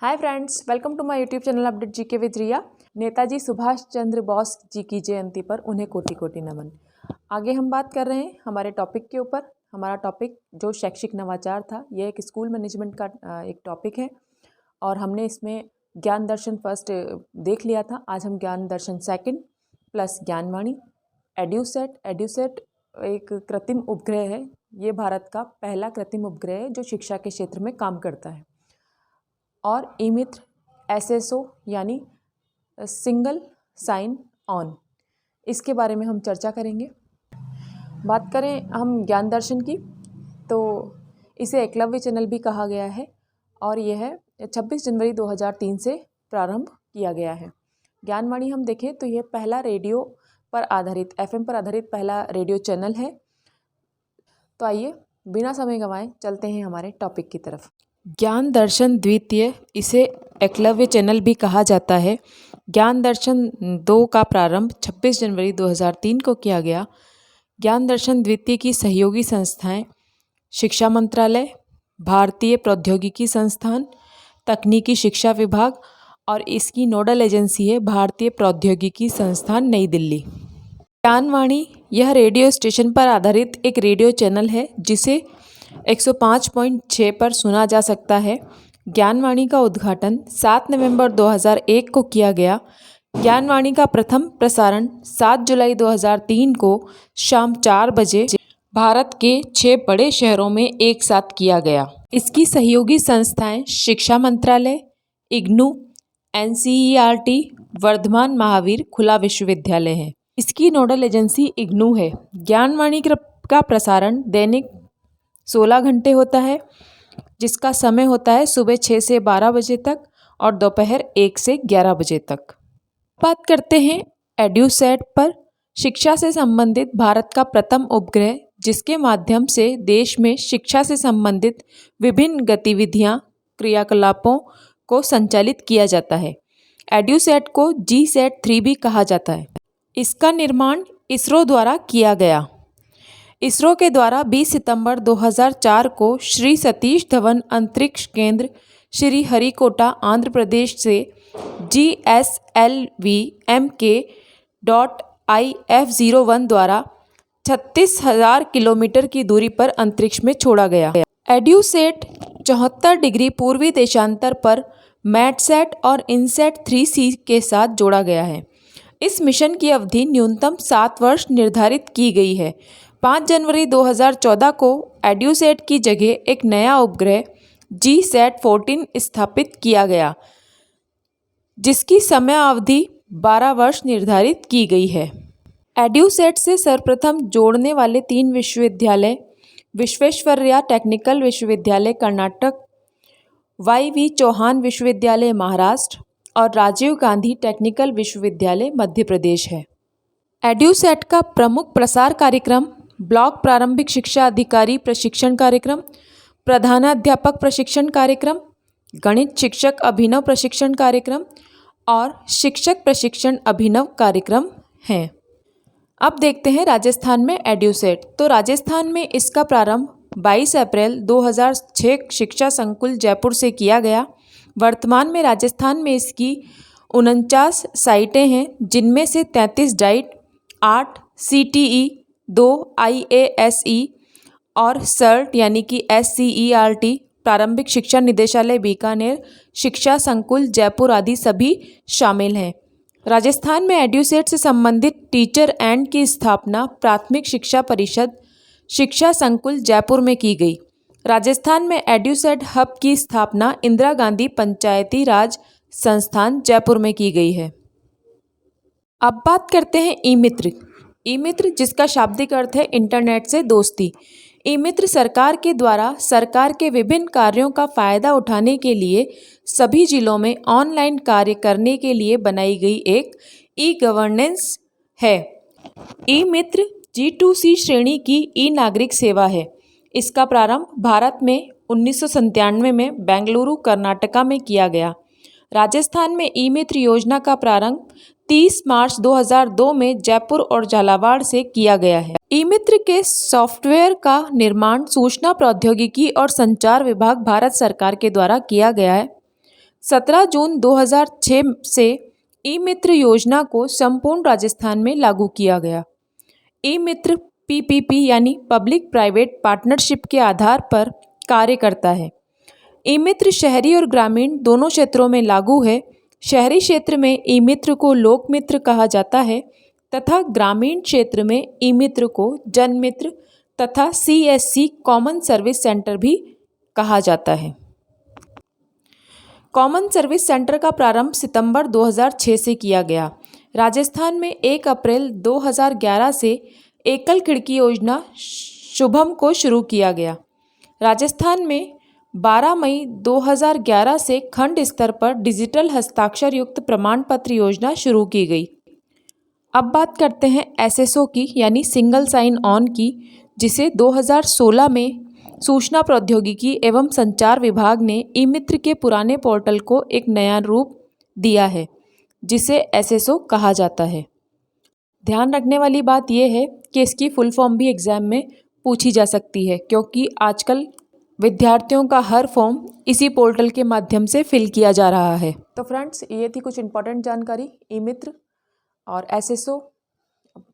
Hi friends, welcome to my YouTube channel update GK with Riya. Netaji Subhash Chandra Bose ji की जयंती पर उन्हें कोटि कोटि नमन। आगे हम बात कर रहे हैं हमारे टॉपिक के ऊपर। हमारा टॉपिक जो शैक्षिक नवाचार था, यह एक स्कूल मैनेजमेंट का एक टॉपिक है और हमने इसमें ज्ञान दर्शन फर्स्ट देख लिया था। आज हम ज्ञान दर्शन सेकंड प्लस ज्ञानवाणी एड्यूसेट एक कृत्रिम उपग्रह है। ये भारत का पहला कृत्रिम उपग्रह है जो शिक्षा के क्षेत्र में काम करता है। और ई-मित्र SSO यानी सिंगल साइन ऑन, इसके बारे में हम चर्चा करेंगे। बात करें हम ज्ञान दर्शन की, तो इसे एकलव्य चैनल भी कहा गया है और यह 26 जनवरी 2003 से प्रारंभ किया गया है। ज्ञानवाणी हम देखें तो यह पहला रेडियो पर आधारित FM पर आधारित पहला रेडियो चैनल है। तो आइए बिना समय गंवाए चलते हैं हमारे टॉपिक की तरफ। ज्ञान दर्शन द्वितीय, इसे एकलव्य चैनल भी कहा जाता है। ज्ञान दर्शन 2 का प्रारंभ 26 जनवरी 2003 को किया गया। ज्ञान दर्शन द्वितीय की सहयोगी संस्थाएं शिक्षा मंत्रालय, भारतीय प्रौद्योगिकी संस्थान, तकनीकी शिक्षा विभाग और इसकी नोडल एजेंसी है भारतीय प्रौद्योगिकी संस्थान नई दिल्ली। ज्ञानवाणी यह रेडियो स्टेशन पर आधारित एक रेडियो चैनल है जिसे 105.6 पर सुना जा सकता है। ज्ञानवाणी का उद्घाटन 7 नवंबर 2001 को किया गया। ज्ञानवाणी का प्रथम प्रसारण 7 जुलाई 2003 को शाम 4 बजे भारत के 6 बड़े शहरों में एक साथ किया गया। इसकी सहयोगी संस्थाएं शिक्षा मंत्रालय, इग्नू, NCERT, वर्धमान महावीर खुला विश्वविद्यालय है। इसकी नोडल एजेंसी इग्नू है। ज्ञानवाणी का प्रसारण दैनिक 16 घंटे होता है, जिसका समय होता है सुबह 6 से 12 बजे तक और दोपहर 1 से 11 बजे तक। बात करते हैं एड्यूसेट पर। शिक्षा से संबंधित भारत का प्रथम उपग्रह जिसके माध्यम से देश में शिक्षा से संबंधित विभिन्न गतिविधियां, क्रियाकलापों को संचालित किया जाता है। एड्यूसेट को GSAT-3 भी कहा जाता है। इसका निर्माण इसरो द्वारा किया गया। इसरो के द्वारा 20 सितंबर 2004 को श्री सतीश धवन अंतरिक्ष केंद्र श्री हरिकोटा आंध्र प्रदेश से GSLV MK.IF-01 द्वारा 36,000 किलोमीटर की दूरी पर अंतरिक्ष में छोड़ा गया। एड्यूसेट 74 डिग्री पूर्वी देशांतर पर मैटसैट और इनसैट 3C के साथ जोड़ा गया है। इस मिशन की अवधि न्यूनतम 7 वर्ष निर्धारित की गई है। 5 जनवरी 2014 को एड्यूसेट की जगह एक नया उपग्रह GSAT-14 स्थापित किया गया, जिसकी समय अवधि 12 वर्ष निर्धारित की गई है। एड्यूसेट से सर्वप्रथम जोड़ने वाले 3 विश्वविद्यालय विश्वेश्वरैया टेक्निकल विश्वविद्यालय कर्नाटक, YV चौहान विश्वविद्यालय महाराष्ट्र और राजीव गांधी टेक्निकल विश्वविद्यालय मध्य प्रदेश है। एड्यूसेट का प्रमुख प्रसार कार्यक्रम ब्लॉक प्रारंभिक शिक्षा अधिकारी प्रशिक्षण कार्यक्रम, प्रधानाध्यापक प्रशिक्षण कार्यक्रम, गणित शिक्षक अभिनव प्रशिक्षण कार्यक्रम और शिक्षक प्रशिक्षण अभिनव कार्यक्रम हैं। अब देखते हैं राजस्थान में एड्यूसेट। तो राजस्थान में इसका प्रारंभ 22 अप्रैल 2006 शिक्षा संकुल जयपुर से किया गया। वर्तमान में राजस्थान में इसकी 49 साइटें हैं, जिनमें से 33 डाइट, 8 CTE, 2 IASE और SERT यानी कि SCERT, प्रारंभिक शिक्षा निदेशालय बीकानेर, शिक्षा संकुल जयपुर आदि सभी शामिल हैं। राजस्थान में एड्यूसेट से संबंधित टीचर एंड की स्थापना प्राथमिक शिक्षा परिषद शिक्षा संकुल जयपुर में की गई। राजस्थान में एड्यूसेट हब की स्थापना इंदिरा गांधी पंचायती राज संस्थान जयपुर में की गई है। अब बात करते हैं ई-मित्र। ई-मित्र जिसका शाब्दिक अर्थ है इंटरनेट से दोस्ती। ई-मित्र सरकार के द्वारा सरकार के विभिन्न कार्यों का फायदा उठाने के लिए सभी जिलों में ऑनलाइन कार्य करने के लिए बनाई गई एक ई-गवर्नेंस है। ई-मित्र G2C श्रेणी की ई-नागरिक सेवा है। इसका प्रारंभ भारत में 1997 में बेंगलुरु कर्नाटका में किया गया। राजस्थान में ई-मित्र योजना का प्रारंभ 30 मार्च 2002 में जयपुर और झालावाड़ से किया गया है। ई-मित्र के सॉफ्टवेयर का निर्माण सूचना प्रौद्योगिकी और संचार विभाग भारत सरकार के द्वारा किया गया है। 17 जून 2006 से ई मित्र योजना को संपूर्ण राजस्थान में लागू किया गया। ई मित्र पीपीपी यानी पब्लिक प्राइवेट पार्टनरशिप के आधार पर कार्य करता है। ई मित्र शहरी और ग्रामीण दोनों क्षेत्रों में लागू है। शहरी क्षेत्र में ई मित्र को लोक मित्र कहा जाता है तथा ग्रामीण क्षेत्र में ई मित्र को जन मित्र तथा CSC कॉमन सर्विस सेंटर भी कहा जाता है। कॉमन सर्विस सेंटर का प्रारंभ सितंबर 2006 से किया गया। राजस्थान में 1 अप्रैल 2011 से एकल खिड़की योजना शुभम को शुरू किया गया। राजस्थान में 12 मई 2011 से खंड स्तर पर डिजिटल हस्ताक्षर युक्त प्रमाण पत्र योजना शुरू की गई। अब बात करते हैं SSO की यानी सिंगल साइन ऑन की, जिसे 2016 में सूचना प्रौद्योगिकी एवं संचार विभाग ने ई मित्र के पुराने पोर्टल को एक नया रूप दिया है, जिसे SSO कहा जाता है। ध्यान रखने वाली बात यह है कि इसकी फुल फॉर्म भी एग्ज़ाम में पूछी जा सकती है, क्योंकि आजकल विद्यार्थियों का हर फॉर्म इसी पोर्टल के माध्यम से फिल किया जा रहा है। तो फ्रेंड्स, ये थी कुछ इम्पोर्टेंट जानकारी ई मित्र और SSO,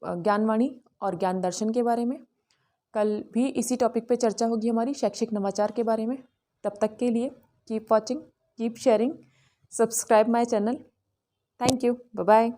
ज्ञानवाणी और ज्ञान दर्शन के बारे में। कल भी इसी टॉपिक पे चर्चा होगी हमारी शैक्षिक नवाचार के बारे में। तब तक के लिए keep watching, keep sharing, subscribe my channel. Thank you, bye bye.